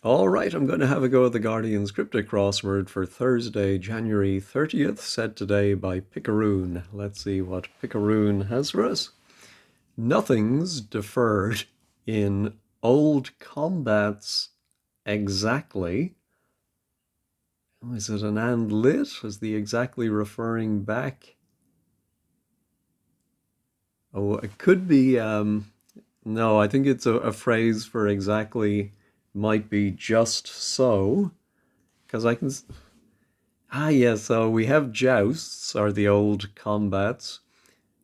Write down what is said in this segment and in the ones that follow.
All right, I'm going to have a go at the Guardian's Cryptic Crossword for Thursday, January 30th, said today by Picaroon. Let's see what Picaroon has for us. Nothing's deferred in old combats exactly. Oh, is it an and lit? Is the exactly referring back? Oh, it could be, no, I think it's a phrase for exactly, might be just so, because I can. Yeah, so we have jousts, are the old combats,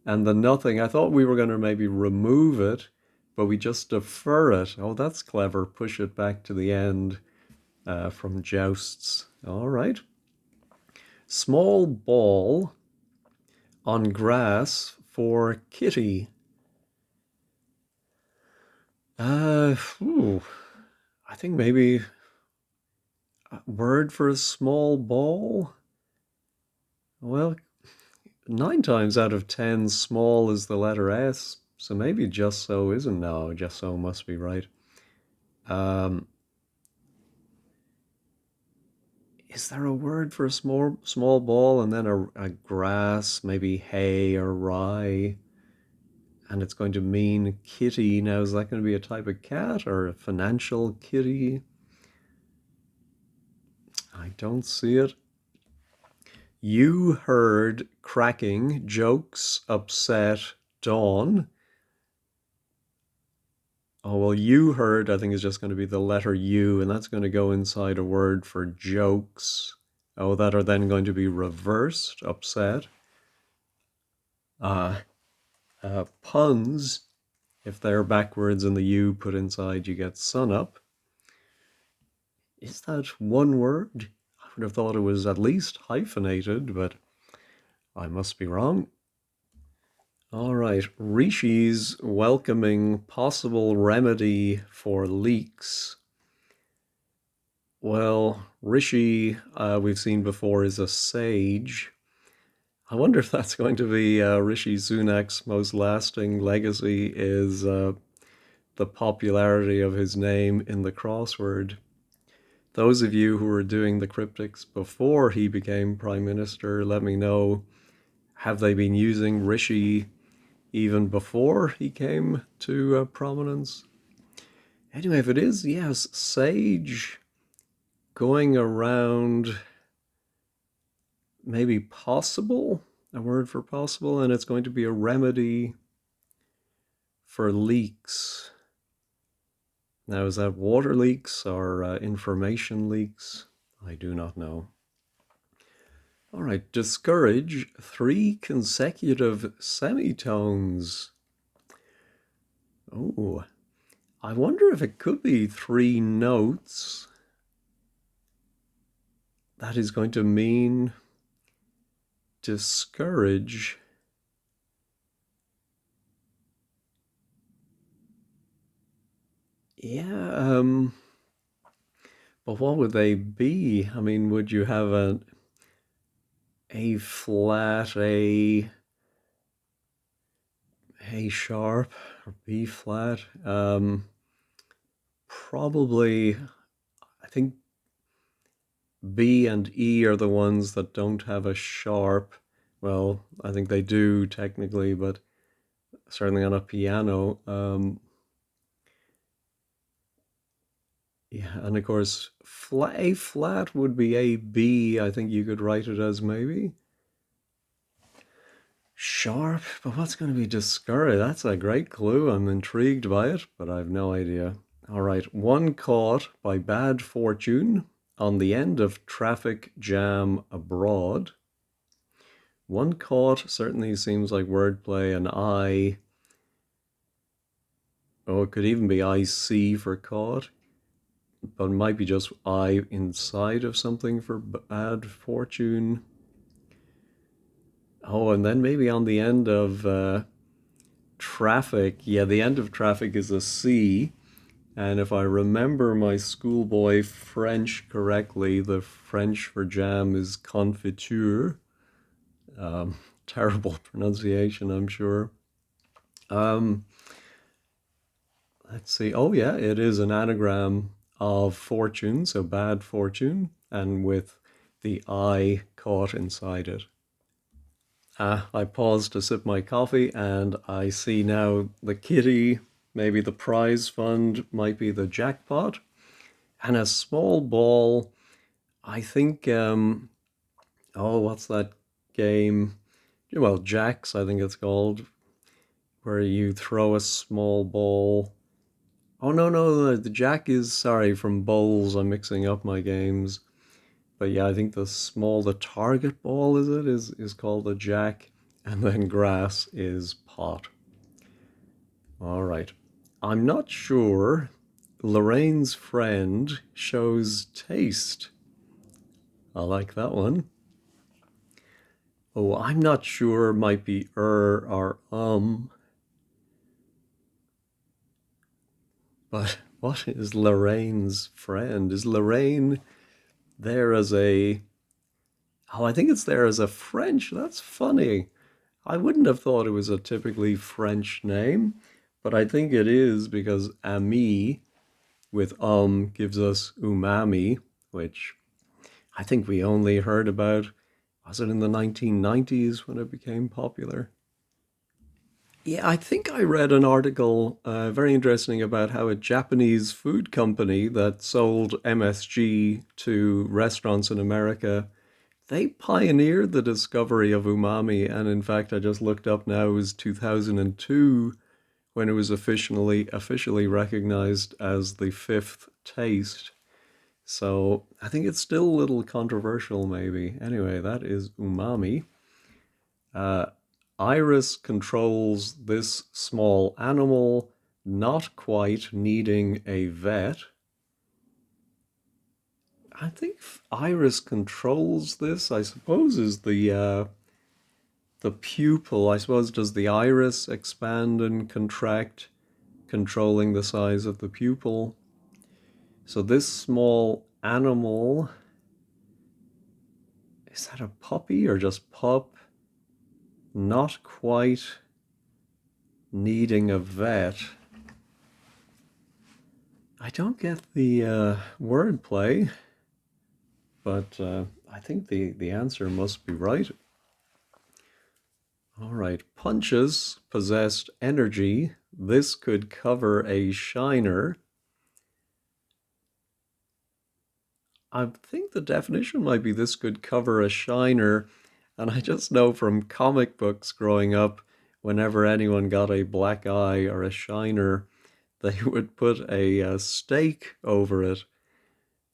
and the nothing. I thought we were going to maybe remove it, but we just defer it. Oh, that's clever. Push it back to the end from jousts. All right. Small ball on grass for kitty. Ooh, I think maybe a word for a small ball. Well, 9 times out of 10, small is the letter S, so maybe just so isn't. No, just so must be right. Um, is there a word for a small ball and then a grass, maybe hay or rye, and it's going to mean kitty? Now, is that going to be a type of cat or a financial kitty? I don't see it. You heard cracking jokes upset Dawn. Oh, well, you heard, I think, is just going to be the letter U, and that's going to go inside a word for jokes. Oh, that are then going to be reversed, upset. Uh, puns, if they're backwards and the U put inside, you get sun up. Is that one word? I would have thought it was at least hyphenated, but I must be wrong. All right, Rishi's welcoming possible remedy for leaks. Well, Rishi, we've seen before, is a sage. I wonder if that's going to be Rishi Sunak's most lasting legacy is the popularity of his name in the crossword. Those of you who were doing the cryptics before he became prime minister, let me know, have they been using Rishi even before he came to prominence? Anyway, if it is, yes, sage going around, maybe possible, a word for possible, and it's going to be a remedy for leaks. Now, is that water leaks or information leaks? I do not know. All right, discourage 3 consecutive semitones. Oh, I wonder if it could be 3 notes. That is going to mean discourage. Yeah, but what would they be? I mean, would you have an A flat, A sharp, or B flat? Probably, I think B and E are the ones that don't have a sharp. Well, I think they do technically, but certainly on a piano. Yeah, and of course, A flat would be A B. I think you could write it as maybe sharp, but what's going to be discouraged? That's a great clue. I'm intrigued by it, but I have no idea. All right, one caught by bad fortune on the end of traffic jam abroad. One caught certainly seems like wordplay, and I. Oh, it could even be IC for caught, but it might be just I inside of something for bad fortune. Oh, and then maybe on the end of traffic. Yeah, the end of traffic is a C. And if I remember my schoolboy French correctly, the French for jam is confiture. Terrible pronunciation, I'm sure. Um, let's see. Oh, yeah, it is an anagram of fortune, so bad fortune, and with the I caught inside it. I pause to sip my coffee, and I see now the kitty, maybe the prize fund, might be the jackpot, and a small ball. I think, oh, what's that game? Well, Jacks, I think it's called, where you throw a small ball. Oh, no, no, the Jack is, sorry, from bowls. I'm mixing up my games. But yeah, I think the target ball is called a jack, and then grass is pot. All right. I'm not sure. Lorraine's friend shows taste. I like that one. Oh, I'm not sure might be or but what is Lorraine's friend? Is Lorraine there as a Oh, I think it's there as a French. That's funny. I wouldn't have thought it was a typically French name, but I think it is because ami with gives us umami, which I think we only heard about, was it in the 1990s when it became popular? Yeah, I think I read an article very interesting about how a Japanese food company that sold MSG to restaurants in America, they pioneered the discovery of umami. And in fact, I just looked up now, it was 2002 when it was officially recognized as the fifth taste. So I think it's still a little controversial, maybe. Anyway, that is umami. Uh, Iris controls this small animal, not quite needing a vet. I think Iris controls this, I suppose, is the pupil. I suppose, does the iris expand and contract, controlling the size of the pupil? So this small animal, is that a puppy or just pup? Not quite needing a vet. I don't get the wordplay, but I think the answer must be right. All right. Punches possessed energy. This could cover a shiner. I think the definition might be this could cover a shiner. And I just know from comic books growing up, whenever anyone got a black eye or a shiner, they would put a stake over it,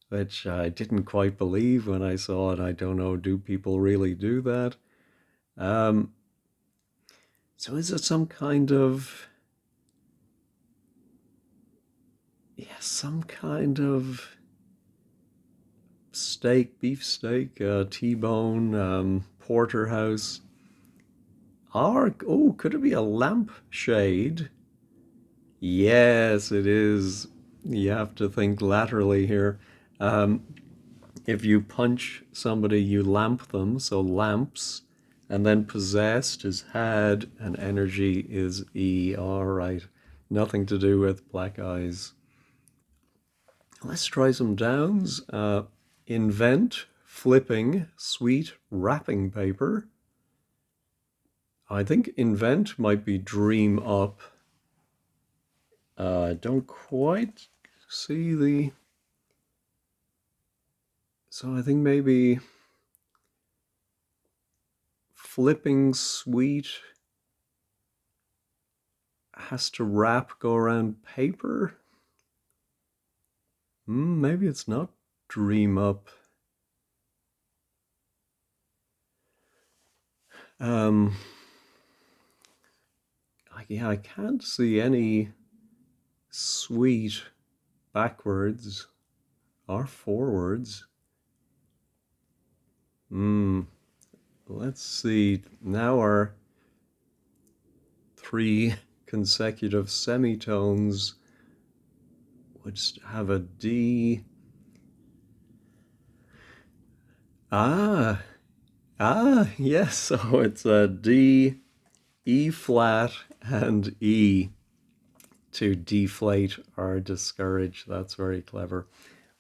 which I didn't quite believe when I saw it. I don't know, do people really do that? Um, so is it some kind of, yeah, some kind of steak, beef steak, T-bone, porterhouse? Or, oh, could it be a lampshade? Yes, it is. You have to think laterally here. Um, if you punch somebody, you lamp them, so lamps, and then possessed is had, and energy is E. All right, nothing to do with black eyes. Let's try some downs. Invent, flipping, sweet wrapping paper. I think invent might be dream up. I don't quite see the. So I think maybe flipping sweet has to wrap, go around paper. Maybe it's not dream up. Um, yeah, I can't see any sweet backwards or forwards. Let's see. Now our three consecutive semitones would have a D. Ah, yes. So it's a D, E flat, and E. to deflate or discourage. That's very clever.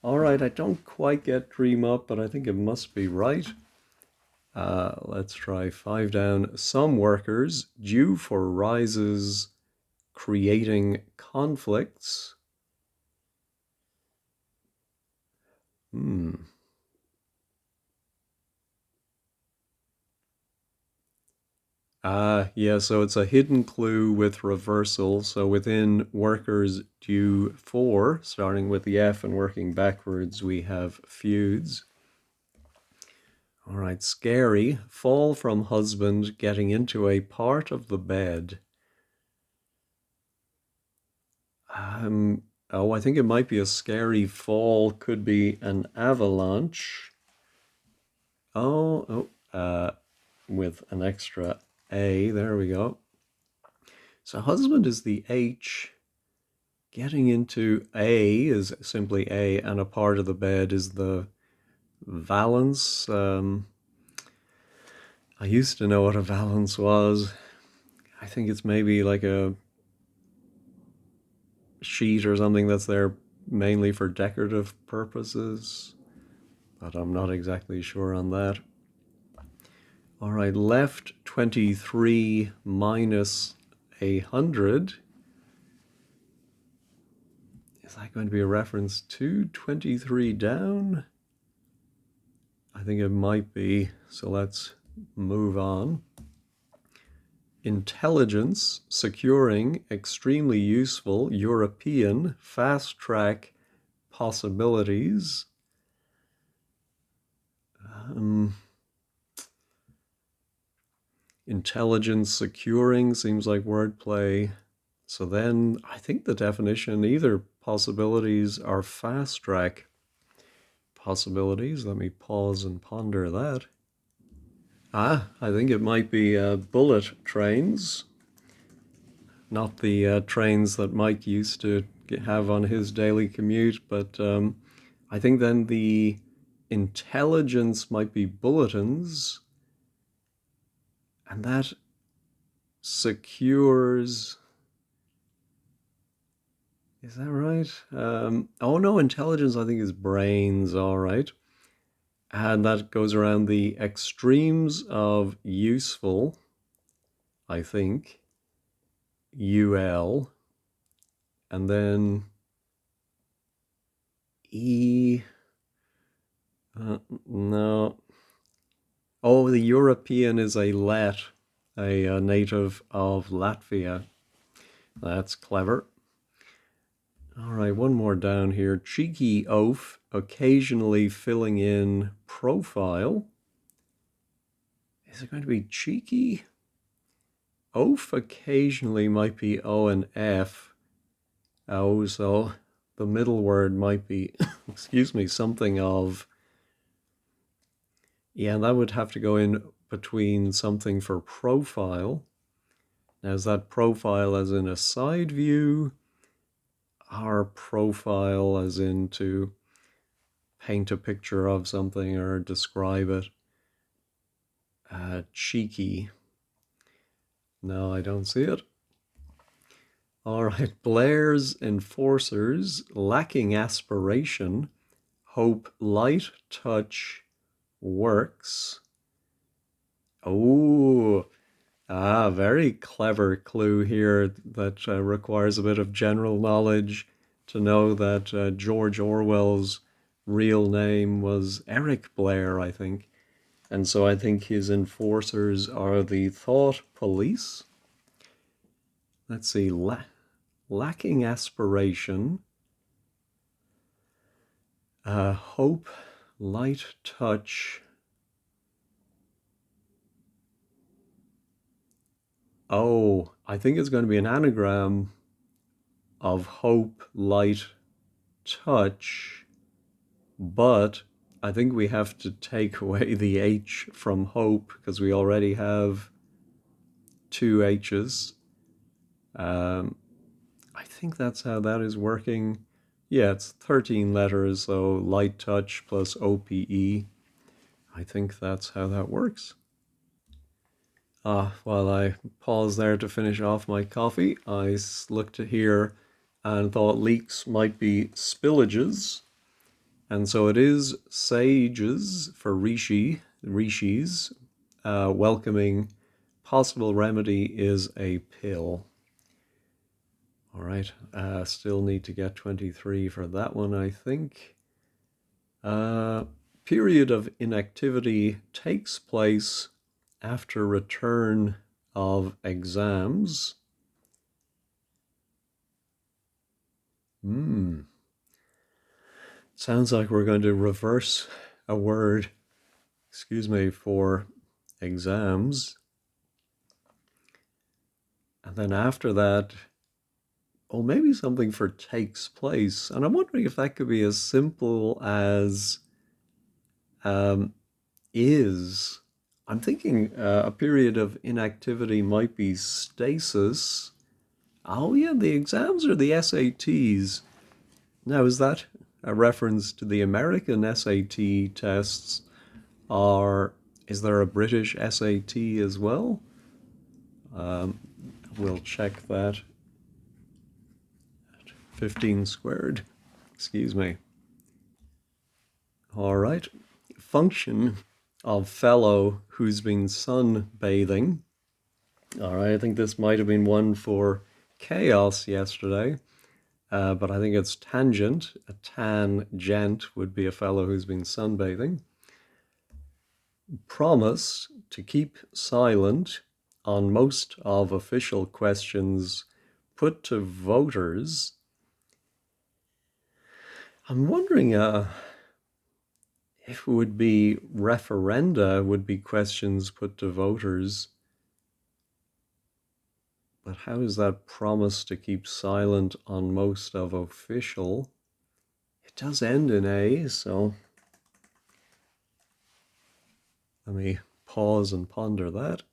All right, I don't quite get dream up, but I think it must be right. Let's try 5 down. Some workers due for rises creating conflicts. Hmm. Yeah, so it's a hidden clue with reversal. So within workers due for, starting with the F and working backwards, we have feuds. All right, scary. Fall from husband getting into a part of the bed. Oh, I think it might be a scary fall. Could be an avalanche. With an extra A. There we go. So husband is the H. Getting into A is simply A, and a part of the bed is the valance. I used to know what a valance was. I think it's maybe like a sheet or something that's there mainly for decorative purposes, but I'm not exactly sure on that. All right, left 23 minus 100. Is that going to be a reference to 23 down? I think it might be, so let's move on. Intelligence, securing, extremely useful, European, fast track possibilities. Intelligence, securing seems like wordplay. So then I think the definition either possibilities or fast track possibilities. Let me pause and ponder that. I think it might be bullet trains, not the trains that Mike used to have on his daily commute, but I think then the intelligence might be bulletins, and that secures. Is that right? Oh no, intelligence I think is brains, all right. And that goes around the extremes of useful, I think, UL, and then E. No. Oh, the European is a Lat, a native of Latvia. That's clever. All right, one more down here. Cheeky oaf, occasionally filling in profile. Is it going to be cheeky? Oaf occasionally might be O and F. Oh, so the middle word might be, excuse me, something of. Yeah, that would have to go in between something for profile. Now, is that profile as in a side view? Or profile as in to paint a picture of something or describe it? Cheeky. No, I don't see it. All right, Blair's enforcers, lacking aspiration, hope light touch works. Oh, very clever clue here that requires a bit of general knowledge to know that George Orwell's real name was Eric Blair, I think. And so I think his enforcers are the thought police. Let's see, lacking aspiration, hope, light touch. Oh, I think it's going to be an anagram of hope, light, touch, but I think we have to take away the H from hope because we already have two H's. I think that's how that is working. Yeah, it's 13 letters, so light touch plus OPE. I think that's how that works. While I pause there to finish off my coffee, I looked here and thought leeks might be spillages. And so it is sages for rishis, welcoming possible remedy is a pill. All right, still need to get 23 for that one, I think. Uh, Period of inactivity takes place after return of exams. Hmm. Sounds like we're going to reverse a word, excuse me, for exams. And then after that, oh, maybe something for takes place. And I'm wondering if that could be as simple as um, is. I'm thinking a period of inactivity might be stasis. Oh, yeah, the exams are the SATs. Now, is that a reference to the American SAT tests, or is there a British SAT as well? Um, we'll check that. 15 squared. Excuse me. All right. Function of fellow who's been sunbathing. All right. I think this might have been one for chaos yesterday, but I think it's tangent. A tangent would be a fellow who's been sunbathing. Promise to keep silent on most of official questions put to voters. I'm wondering if it would be referenda, would be questions put to voters. But how is that promise to keep silent on most of official? It does end in A, so let me pause and ponder that.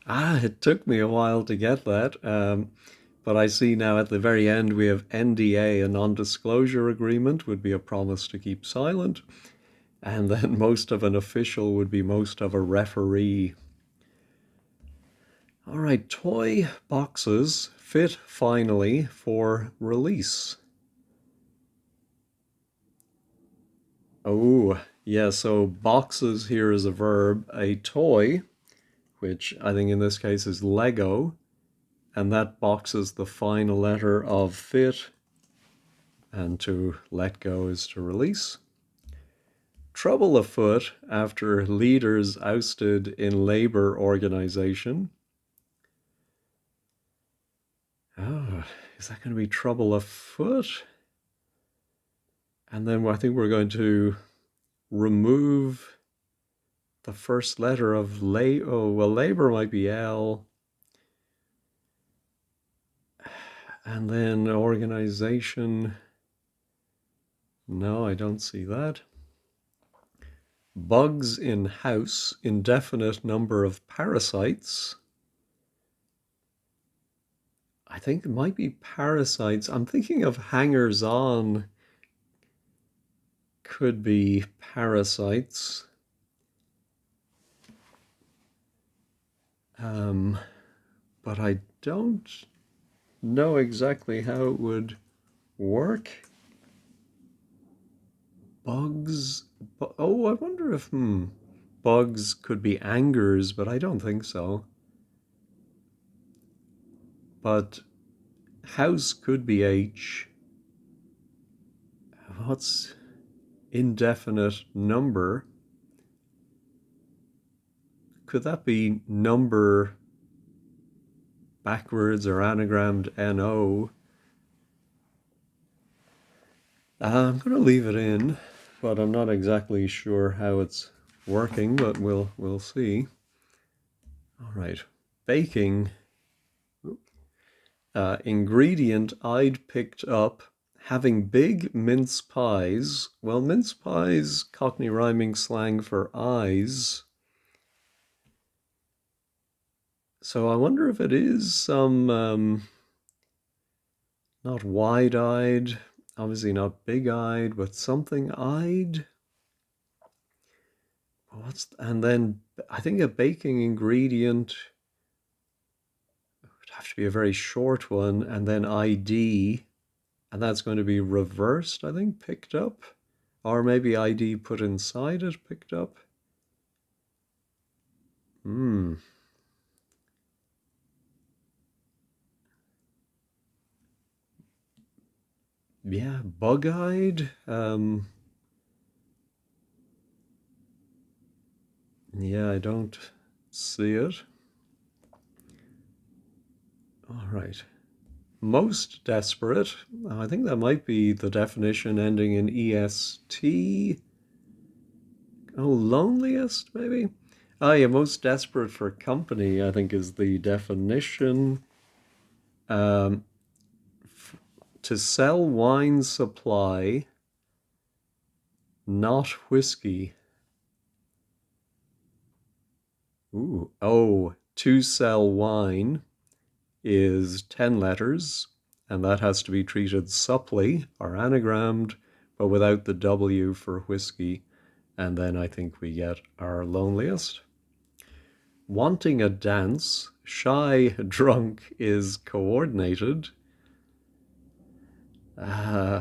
It took me a while to get that. But I see now at the very end we have NDA, a non-disclosure agreement, would be a promise to keep silent. And then most of an official would be most of a referee. All right, toy boxes fit finally for release. Oh, yeah, so boxes here is a verb. A toy, which I think in this case is Lego, and that box is the final letter of fit, and to let go is to release. Trouble afoot after leaders ousted in labor organization. Oh, is that going to be trouble afoot? And then I think we're going to remove the first letter of oh, well, labor might be L. And then organization. No, I don't see that. Bugs in house, indefinite number of parasites. I think it might be parasites. I'm thinking of hangers on. Could be parasites. But I don't know exactly how it would work. Bugs. Oh, I wonder if bugs could be angers, but I don't think so. But house could be H. What's indefinite number? Could that be number backwards or anagrammed NO? I'm going to leave it in, but I'm not exactly sure how it's working, but we'll see. All right, baking. Ingredient I'd picked up, having big mince pies. Well, mince pies, Cockney rhyming slang for eyes. So I wonder if it is some, not wide-eyed, obviously not big-eyed, but something eyed. and then I think a baking ingredient would have to be a very short one, and then ID, and that's going to be reversed, I think, picked up. Or maybe ID put inside it, picked up. Hmm. Yeah, bug-eyed. Yeah, I don't see it. All right. Most desperate. I think that might be the definition ending in EST. Oh, loneliest, maybe? Ah, yeah, most desperate for company, I think is the definition. Um, to sell wine supply, not whiskey. Ooh, oh, to sell wine is 10 letters, and that has to be treated supply or anagrammed, but without the W for whiskey. And then I think we get our loneliest. Wanting a dance, shy, drunk is coordinated. Uh,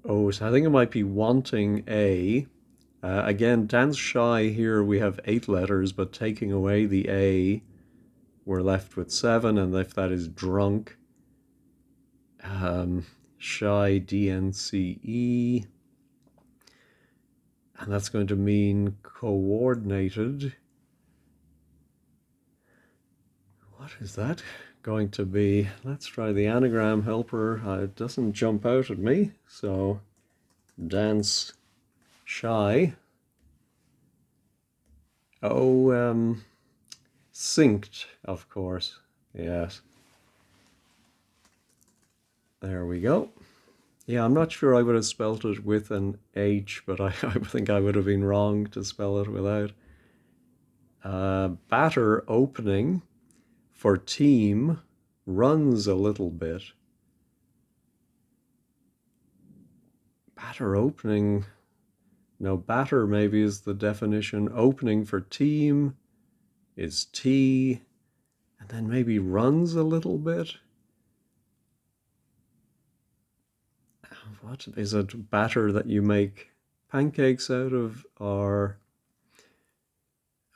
oh, so I think it might be wanting a. Again, dance shy here we have 8 letters, but taking away the A, we're left with 7, and if that is drunk, um, shy, DNCE, and that's going to mean coordinated. What is that going to be? Let's try the anagram helper. It doesn't jump out at me, so dance shy. Oh, synced, of course. Yes, there we go. Yeah, I'm not sure I would have spelt it with an H, but I think I would have been wrong to spell it without. Batter opening for team runs a little bit. Batter opening, no, batter maybe is the definition. Opening for team is T, and then maybe runs a little bit. What is it? Batter that you make pancakes out of, or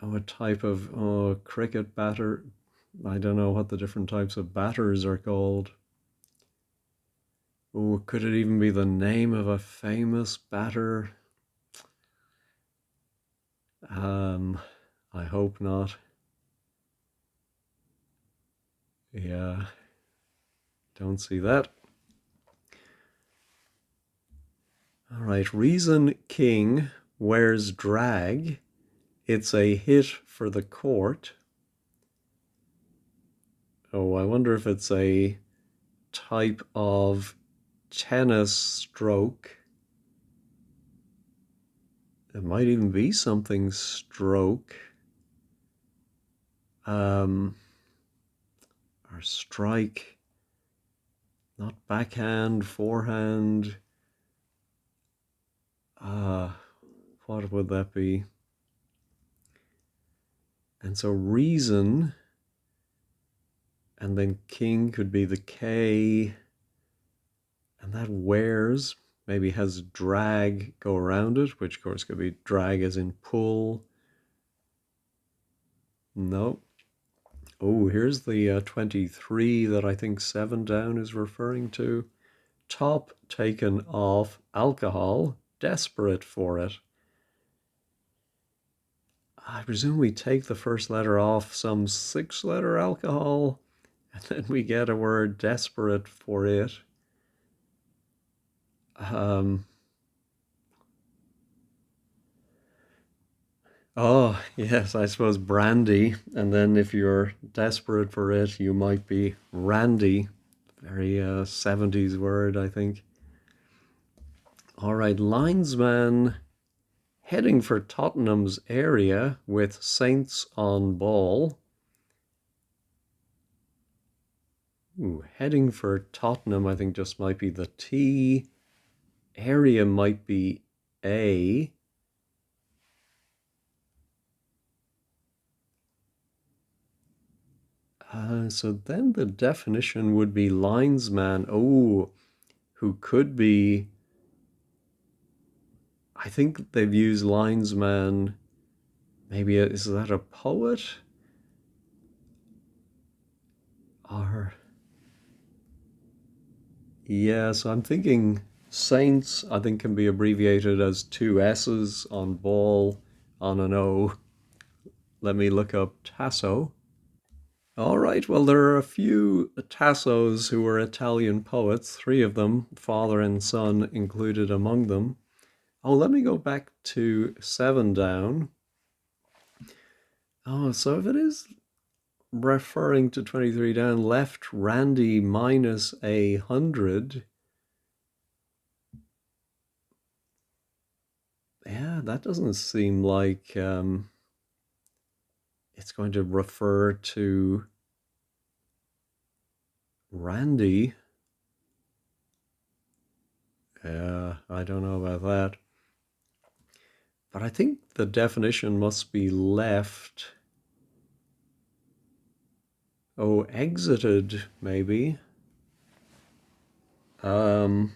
a type of cricket batter? I don't know what the different types of batters are called. Oh, could it even be the name of a famous batter? Um, I hope not. Yeah, don't see that. All right, Reason King wears drag. It's a hit for the court. Oh, I wonder if it's a type of tennis stroke. It might even be something stroke. Um, or strike. Not backhand, forehand. What would that be? And so reason, and then king could be the K, and that wears, maybe has drag go around it, which of course could be drag as in pull. No. Oh, here's the 23 that I think 7 down is referring to. Top taken off alcohol, desperate for it. I presume we take the first letter off some 6-letter alcohol, and then we get a word desperate for it. Um, oh, yes, I suppose brandy. And then if you're desperate for it, you might be randy. Very 70s word, I think. All right, linesman heading for Tottenham's area with Saints on ball. Ooh, heading for Tottenham, I think just might be the T. Area might be A. So then the definition would be linesman. Oh, who could be. I think they've used linesman. Maybe is that a poet? Or yeah, so I'm thinking saints. I think can be abbreviated as two S's on ball on an O. Let me look up Tasso. All right, well, there are a few Tassos who were Italian poets, three of them, father and son included among them. Oh, let me go back to seven down. Oh, so if it is referring to 23 down, left Randy minus 100. Yeah, that doesn't seem like it's going to refer to Randy. Yeah, I don't know about that. But I think the definition must be left. Oh, exited, maybe. Um,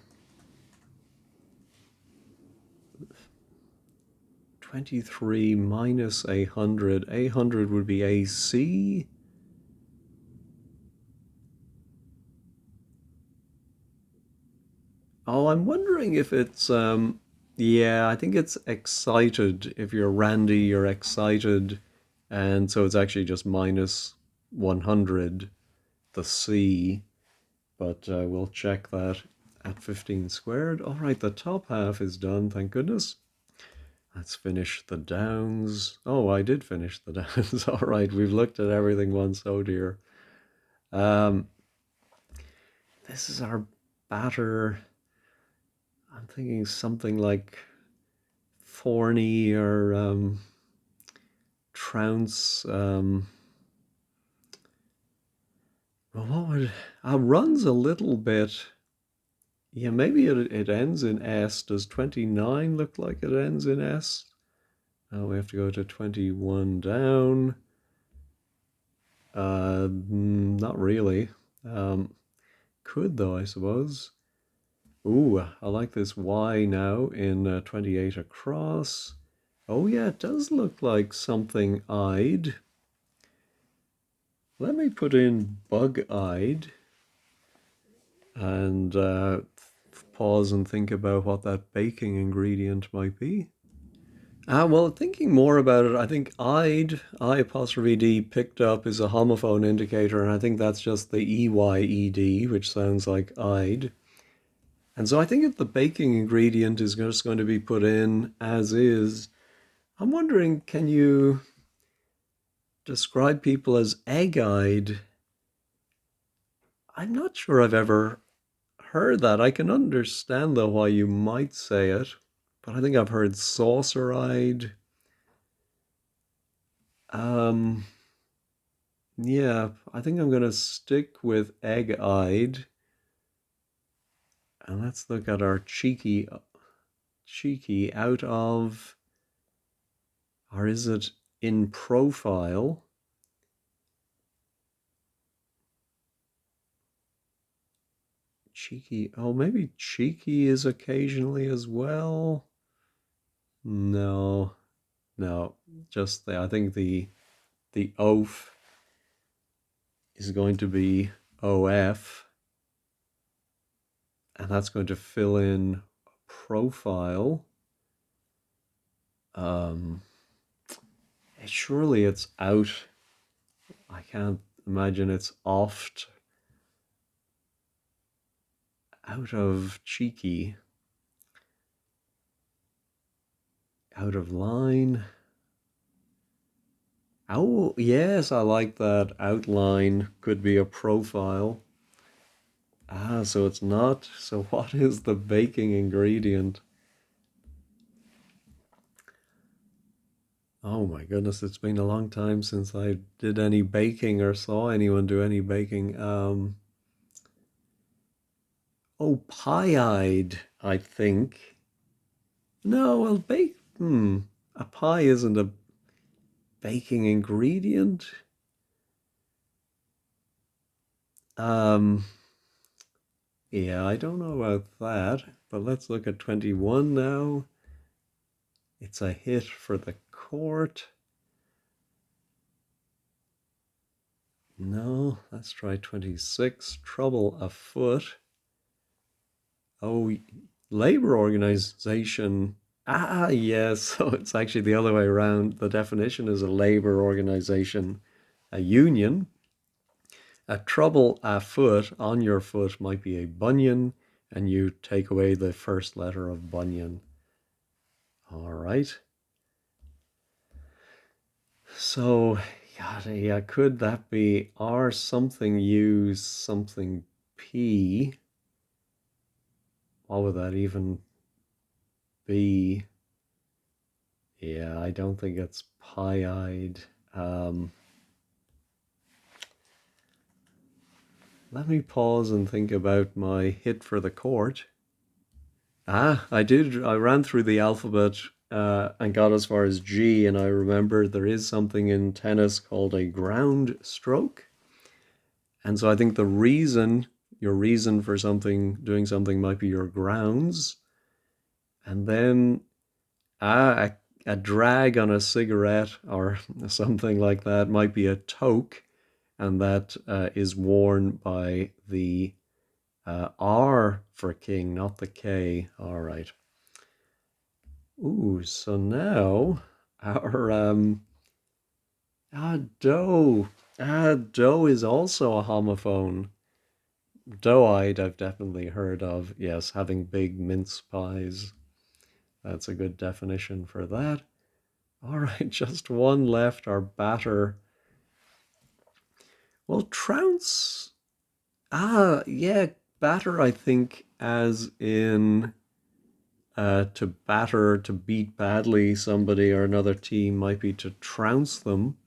23 minus 100. 100 would be AC. Oh, I'm wondering if it's yeah, I think it's excited. If you're Randy, you're excited. And so it's actually just minus 100, the C. But we'll check that at 15 squared. All right, the top half is done, thank goodness. Let's finish the downs. Oh, I did finish the downs. All right, we've looked at everything once. Oh dear. Um, this is our batter. I'm thinking something like thorny or trounce. Well, what would runs a little bit. Yeah, maybe it ends in S. Does 29 look like it ends in S? We have to go to 21 down. Not really. Um, could though, I suppose. Ooh, I like this Y now in 28 across. Oh yeah, it does look like something eyed. Let me put in bug-eyed and pause and think about what that baking ingredient might be. Well, thinking more about it, I think eyed, I apostrophe D picked up is a homophone indicator, and I think that's just the EYED, which sounds like eyed. And so I think if the baking ingredient is just going to be put in as is, I'm wondering, can you describe people as egg-eyed? I'm not sure I've ever heard that. I can understand though why you might say it, but I think I've heard saucer-eyed. Um, yeah, I think I'm gonna stick with egg-eyed, and let's look at our cheeky out of, or is it in profile? Cheeky. Oh, maybe cheeky is occasionally as well. No, no, just the. I think the oaf is going to be OF, and that's going to fill in profile. Um, surely it's out. I can't imagine it's oft. Out of cheeky. Out of line. Oh, yes, I like that. Outline could be a profile. So it's not. So what is the baking ingredient? Oh my goodness, it's been a long time since I did any baking or saw anyone do any baking. Oh, pie-eyed, I think. No, well, bake. A pie isn't a baking ingredient. Um, yeah, I don't know about that, but let's look at 21 now. It's a hit for the court. No, let's try 26. Trouble afoot. Oh, labor organization. Ah, yes. So it's actually the other way around. The definition is a labor organization, a union. A trouble afoot, on your foot, might be a bunion, and you take away the first letter of bunion. All right. So, yeah, could that be R something U something P? What would that even be? Yeah, I don't think it's pie-eyed. Um, Let me pause and think about my hit for the court. Ah, I did. I ran through the alphabet and got as far as G, and I remember there is something in tennis called a ground stroke. And so I think your reason for doing something might be your grounds. And then a drag on a cigarette or something like that might be a toque, and that is worn by the R for king, not the K. All right. Ooh, so now our dough. Dough is also a homophone. Doe-eyed I've definitely heard of. Yes, having big mince pies. That's a good definition for that. All right, just one left, our batter. Well, trounce. Yeah, batter, I think, as in to batter, to beat badly somebody or another team might be to trounce them.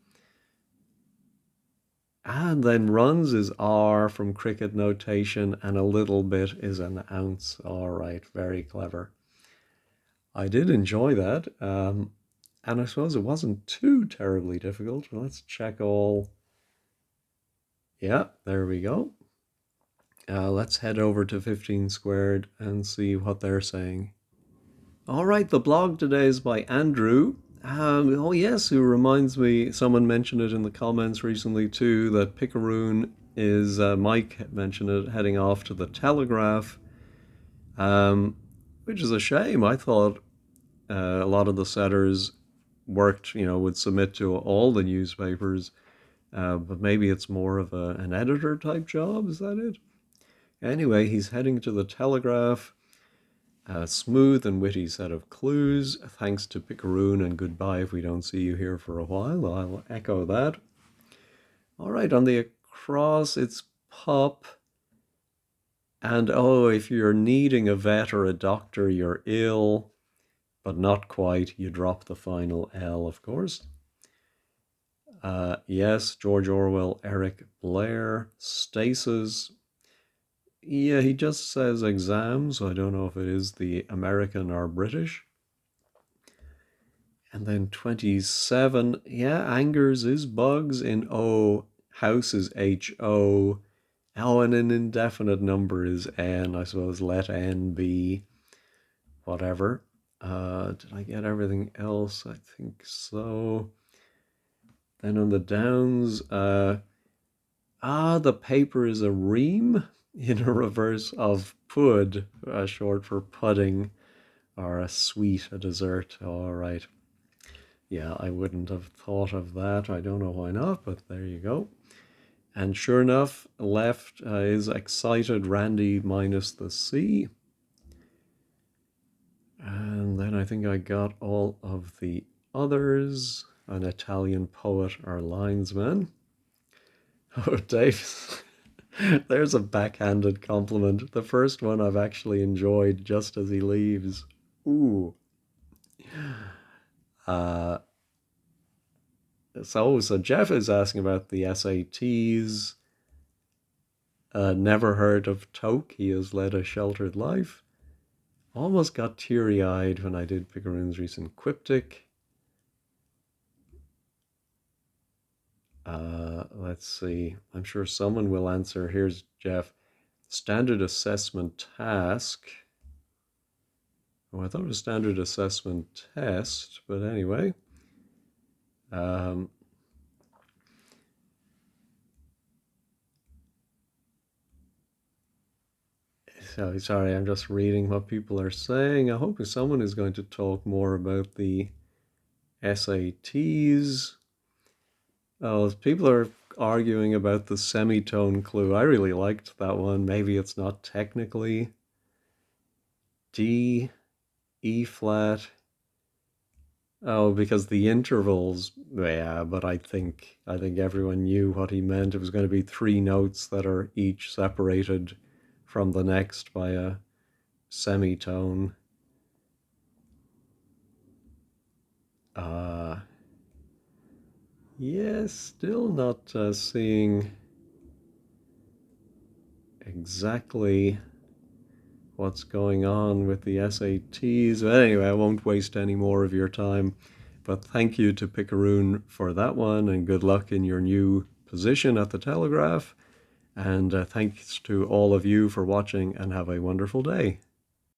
And then runs is R from cricket notation, and a little bit is an ounce. All right, very clever. I did enjoy that. And I suppose it wasn't too terribly difficult. Let's check all. Yeah, there we go. Let's head over to 15 squared and see what they're saying. All right, the blog today is by Andrew. Oh, yes, who reminds me, someone mentioned it in the comments recently too, that Picaroon is, Mike mentioned it, heading off to the Telegraph, which is a shame. I thought a lot of the setters worked, would submit to all the newspapers, but maybe it's more of an editor type job. Is that it? Anyway, he's heading to the Telegraph. A smooth and witty set of clues. Thanks to Picaroon, and goodbye if we don't see you here for a while. I'll echo that. All right, on the across, it's pop. And oh, if you're needing a vet or a doctor, you're ill, but not quite. You drop the final L, of course. Yes, George Orwell, Eric Blair, stasis. Yeah, he just says exam, so I don't know if it is the American or British. And then 27, yeah, angers is bugs in O, house is HO. Oh, and an indefinite number is N. I suppose let N be whatever. Did I get everything else? I think so. Then on the downs, the paper is a ream in a reverse of pud, short for pudding, or a sweet, a dessert. All right. Yeah, I wouldn't have thought of that. I don't know why not, but there you go. And sure enough, left is excited Randy minus the C. And then I think I got all of the others. An Italian poet or linesman. Oh, Dave, there's a backhanded compliment. The first one I've actually enjoyed just as he leaves. Ooh. Uh, so Jeff is asking about the SATs. Never heard of Toke. He has led a sheltered life. Almost got teary-eyed when I did Picaroon's recent Cryptic. Let's see. I'm sure someone will answer. Here's Jeff. Standard assessment task. Oh, I thought it was standard assessment test, but anyway. Um, so sorry, I'm just reading what people are saying. I hope someone is going to talk more about the SATs. Oh, people are arguing about the semitone clue. I really liked that one. Maybe it's not technically D, E flat. Oh, because the intervals, yeah, but I think everyone knew what he meant. It was going to be three notes that are each separated from the next by a semitone. Uh yes, still not seeing exactly what's going on with the SATs. But anyway, I won't waste any more of your time. But thank you to Picaroon for that one, and good luck in your new position at the Telegraph. And thanks to all of you for watching, and have a wonderful day.